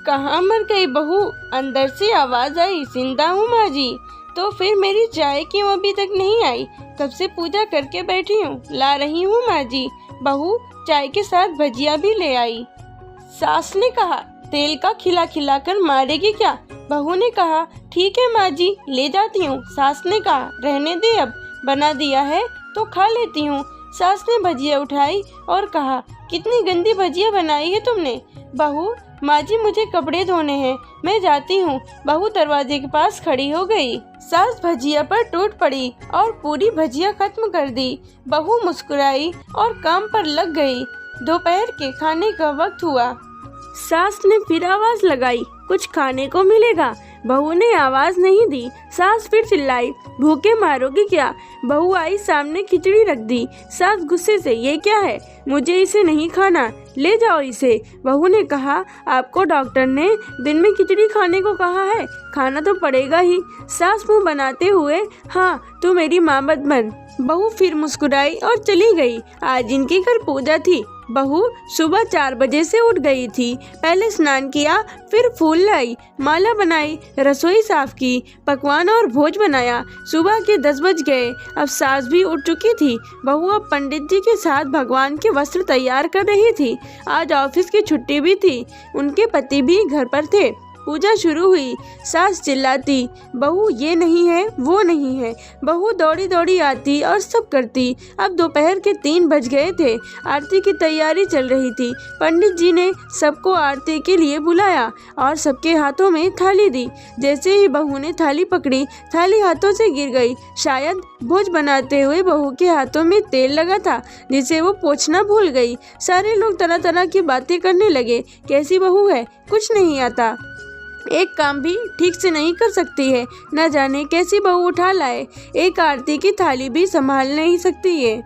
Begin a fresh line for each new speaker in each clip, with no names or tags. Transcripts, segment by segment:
कहाँ मर गई बहू? अंदर से आवाज आई, जिंदा हूँ माँ जी। तो फिर मेरी चाय क्यों अभी तक नहीं आई? कब से पूजा करके बैठी हूँ, ला रही हूँ माँ जी। बहू चाय के साथ भजिया भी ले आई। सास ने कहा, तेल का खिला खिला कर मारेगी क्या? बहू ने कहा, ठीक है माँ जी, ले जाती हूँ। सास ने कहा, रहने दे, अब बना दिया है तो खा लेती हूँ। सास ने भजिया उठाई और कहा, कितनी गंदी भजिया बनाई है तुमने। बहू, माँ जी मुझे कपड़े धोने हैं, मैं जाती हूँ। बहू दरवाजे के पास खड़ी हो गई। सास भजिया पर टूट पड़ी और पूरी भजिया खत्म कर दी। बहू मुस्कुराई और काम पर लग गई। दोपहर के खाने का वक्त हुआ। सास ने फिर आवाज लगाई, कुछ खाने को मिलेगा? बहू ने आवाज नहीं दी। सास फिर चिल्लाई, भूखे मारोगी क्या? बहू आई, सामने खिचड़ी रख दी। सास गुस्से से, ये क्या है? मुझे इसे नहीं खाना, ले जाओ इसे। बहू ने कहा, आपको डॉक्टर ने दिन में खिचड़ी खाने को कहा है, खाना तो पड़ेगा ही। सास मुंह बनाते हुए, हाँ तू मेरी माँ मत बन। बहू फिर मुस्कुराई और चली गई। आज इनके घर पूजा थी। बहू सुबह 4 बजे से उठ गई थी। पहले स्नान किया, फिर फूल लाई, माला बनाई, रसोई साफ की, पकवान और भोज बनाया। सुबह के 10 बज गए। अब सास भी उठ चुकी थी। बहू अब पंडित जी के साथ भगवान के वस्त्र तैयार कर रही थी। आज ऑफिस की छुट्टी भी थी। उनके पति भी घर पर थे। पूजा शुरू हुई। सास चिल्लाती, बहू ये नहीं है, वो नहीं है। बहू दौड़ी दौड़ी आती और सब करती। अब दोपहर के 3 बज गए थे। आरती की तैयारी चल रही थी। पंडित जी ने सबको आरती के लिए बुलाया और सबके हाथों में थाली दी। जैसे ही बहू ने थाली पकड़ी, थाली हाथों से गिर गई। शायद भोज बनाते हुए बहू के हाथों में तेल लगा था, जिसे वो पोंछना भूल गई। सारे लोग तरह तरह की बातें करने लगे। कैसी बहू है, कुछ नहीं आता, एक काम भी ठीक से नहीं कर सकती है, न जाने कैसी बहू उठा लाए, एक आरती की थाली भी संभाल नहीं सकती है।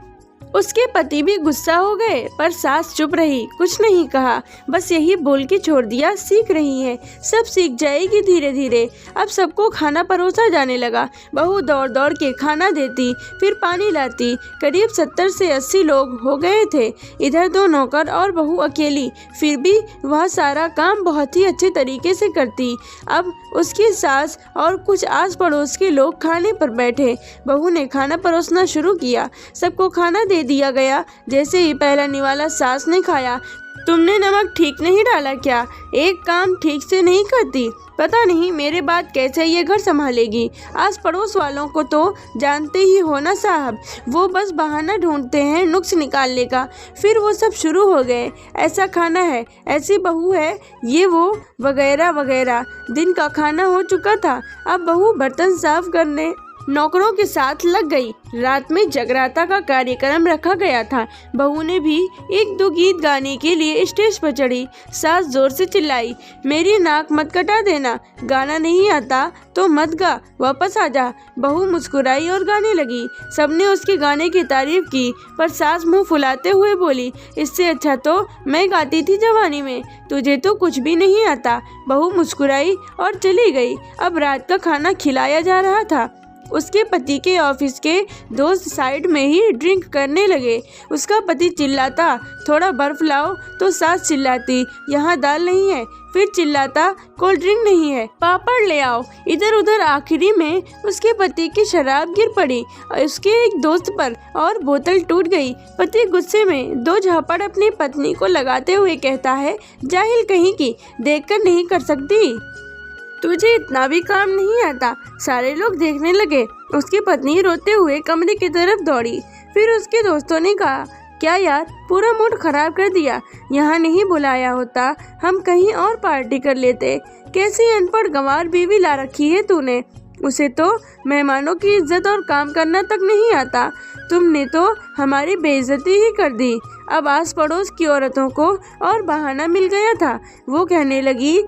उसके पति भी गुस्सा हो गए, पर सास चुप रही, कुछ नहीं कहा, बस यही बोल के छोड़ दिया, सीख रही है, सब सीख जाएगी धीरे धीरे। अब सबको खाना परोसा जाने लगा। बहू दौड़ दौड़ के खाना देती, फिर पानी लाती। करीब 70 से 80 लोग हो गए थे। इधर 2 नौकर और बहू अकेली, फिर भी वह सारा काम बहुत ही अच्छे तरीके से करती। अब उसकी सास और कुछ आस पड़ोस के लोग खाने पर बैठे। बहू ने खाना परोसना शुरू किया। सबको खाना दे दिया गया। जैसे ही पहला निवाला सास ने खाया, तुमने नमक ठीक नहीं डाला क्या? एक काम ठीक से नहीं करती, पता नहीं मेरे बाद कैसे ये घर संभालेगी। आस पड़ोस वालों को तो जानते ही हो ना साहब, वो बस बहाना ढूंढते हैं नुक्स निकालने का। फिर वो सब शुरू हो गए, ऐसा खाना है, ऐसी बहू है, ये वो वगैरह वगैरह। दिन का खाना हो चुका था। अब बहू बर्तन साफ करने नौकरों के साथ लग गई। रात में जगराता का कार्यक्रम रखा गया था। बहू ने भी 1-2 गीत गाने के लिए स्टेज पर चढ़ी। सास जोर से चिल्लाई, मेरी नाक मत कटा देना, गाना नहीं आता तो मत गा, वापस आ जा। बहू मुस्कुराई और गाने लगी। सबने उसके गाने की तारीफ की, पर सास मुंह फुलाते हुए बोली, इससे अच्छा तो मैं गाती थी जवानी में, तुझे तो कुछ भी नहीं आता। बहू मुस्कुराई और चली गई। अब रात का खाना खिलाया जा रहा था। उसके पति के ऑफिस के दोस्त साइड में ही ड्रिंक करने लगे। उसका पति चिल्लाता, थोड़ा बर्फ लाओ, तो सास चिल्लाती, यहाँ दाल नहीं है। फिर चिल्लाता, कोल्ड ड्रिंक नहीं है, पापड़ ले आओ। इधर उधर आखिरी में उसके पति की शराब गिर पड़ी उसके एक दोस्त पर और बोतल टूट गई। पति गुस्से में 2 झापड़ अपनी पत्नी को लगाते हुए कहता है, जाहिल कहीं की, देखकर नहीं कर सकती, तुझे इतना भी काम नहीं आता। सारे लोग देखने लगे। उसकी पत्नी रोते हुए कमरे की तरफ दौड़ी। फिर उसके दोस्तों ने कहा, क्या यार, पूरा मूड खराब कर दिया, यहाँ नहीं बुलाया होता, हम कहीं और पार्टी कर लेते। कैसी अनपढ़ गंवार बीवी ला रखी है तूने, उसे तो मेहमानों की इज्जत और काम करना तक नहीं आता। तुमने तो हमारी बेइज्जती ही कर दी। अब आस पड़ोस की औरतों को और बहाना मिल गया था। वो कहने लगी,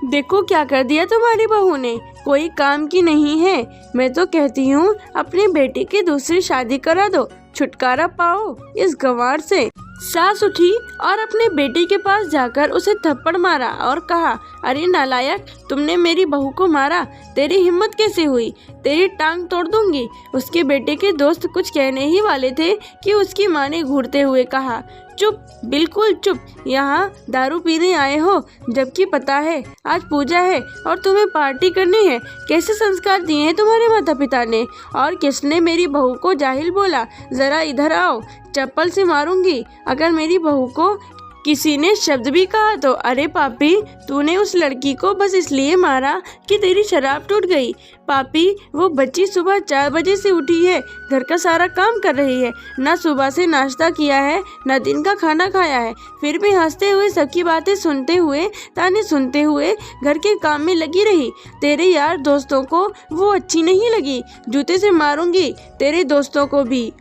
देखो क्या कर दिया तुम्हारी बहू ने, कोई काम की नहीं है। मैं तो कहती हूँ अपनी बेटी की दूसरी शादी करा दो, छुटकारा पाओ इस गंवार से। सास उठी और अपने बेटी के पास जाकर उसे थप्पड़ मारा और कहा, अरे नालायक, तुमने मेरी बहू को मारा, तेरी हिम्मत कैसे हुई, तेरी टांग तोड़ दूंगी। उसके बेटे के दोस्त कुछ कहने ही वाले थे कि उसकी माँ ने घूरते हुए कहा, चुप, बिल्कुल चुप। यहाँ दारू पीने आए हो, जबकि पता है आज पूजा है और तुम्हें पार्टी करनी है। कैसे संस्कार दिए हैं तुम्हारे माता पिता ने? और किसने मेरी बहू को जाहिल बोला? जरा इधर आओ, चप्पल से मारूंगी अगर मेरी बहू को किसी ने शब्द भी कहा तो। अरे पापी, तूने उस लड़की को बस इसलिए मारा कि तेरी शराब टूट गई। पापी, वो बच्ची सुबह 4 बजे से उठी है, घर का सारा काम कर रही है, ना सुबह से नाश्ता किया है, ना दिन का खाना खाया है, फिर भी हंसते हुए सबकी बातें सुनते हुए, ताने सुनते हुए घर के काम में लगी रही। तेरे यार दोस्तों को वो अच्छी नहीं लगी, जूते से मारूंगी तेरे दोस्तों को भी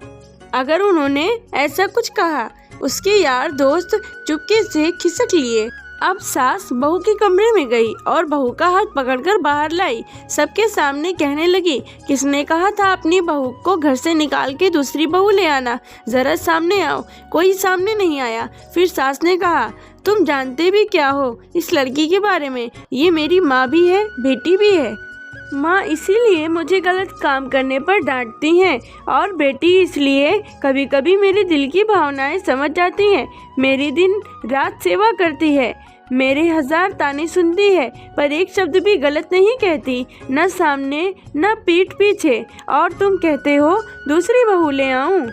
अगर उन्होंने ऐसा कुछ कहा। उसके यार दोस्त चुपके से खिसक लिए। अब सास बहू के कमरे में गई और बहू का हाथ पकड़कर बाहर लाई। सबके सामने कहने लगी, किसने कहा था अपनी बहू को घर से निकाल के दूसरी बहू ले आना? जरा सामने आओ। कोई सामने नहीं आया। फिर सास ने कहा, तुम जानते भी क्या हो इस लड़की के बारे में? ये मेरी माँ भी है, बेटी भी है। माँ इसीलिए मुझे गलत काम करने पर डांटती हैं और बेटी इसलिए कभी कभी मेरे दिल की भावनाएं समझ जाती हैं। मेरी दिन रात सेवा करती है, मेरे 1000 ताने सुनती है, पर एक शब्द भी गलत नहीं कहती, न सामने न पीठ पीछे। और तुम कहते हो दूसरी बहू ले आऊं?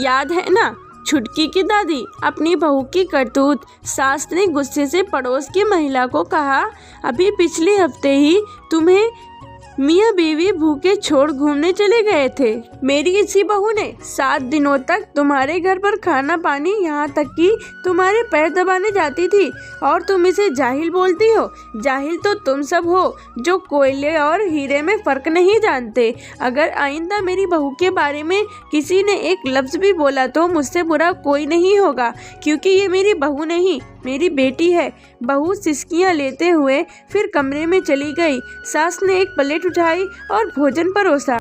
याद है ना छुटकी की दादी, अपनी बहू की करतूत? सास ने गुस्से से पड़ोस की महिला को कहा, अभी पिछले हफ्ते ही तुम्हें मियाँ बीवी भूखे छोड़ घूमने चले गए थे। मेरी इसी बहू ने 7 दिनों तक तुम्हारे घर पर खाना पानी, यहाँ तक कि तुम्हारे पैर दबाने जाती थी, और तुम इसे जाहिल बोलती हो। जाहिल तो तुम सब हो जो कोयले और हीरे में फर्क नहीं जानते। अगर आइंदा मेरी बहू के बारे में किसी ने एक लफ्ज भी बोला तो मुझसे बुरा कोई नहीं होगा, क्योंकि ये मेरी बहू नहीं, मेरी बेटी है। बहू सिसकियां लेते हुए फिर कमरे में चली गई। सास ने एक प्लेट उठाई और भोजन परोसा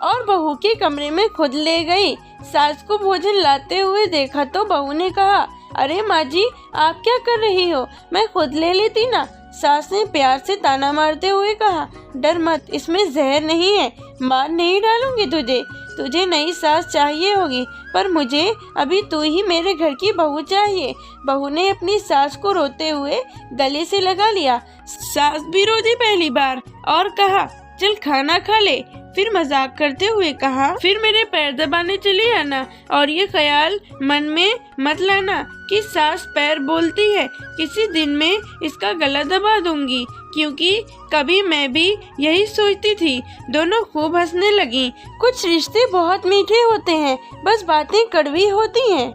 और बहू के कमरे में खुद ले गई। सास को भोजन लाते हुए देखा तो बहू ने कहा, अरे माँ जी, आप क्या कर रही हो? मैं खुद ले लेती ना। सास ने प्यार से ताना मारते हुए कहा, डर मत, इसमें जहर नहीं है, मार नहीं डालूंगी तुझे। तुझे नई सास चाहिए होगी, पर मुझे अभी तू ही मेरे घर की बहू चाहिए। बहू ने अपनी सास को रोते हुए गले से लगा लिया। सास भी रो दी पहली बार और कहा, चल खाना खा ले। फिर मजाक करते हुए कहा, फिर मेरे पैर दबाने चली आना, और ये ख्याल मन में मत लाना कि सास पैर बोलती है, किसी दिन में इसका गला दबा दूंगी, क्योंकि कभी मैं भी यही सोचती थी। दोनों खूब हंसने लगी। कुछ रिश्ते बहुत मीठे होते हैं, बस बातें कड़वी होती हैं।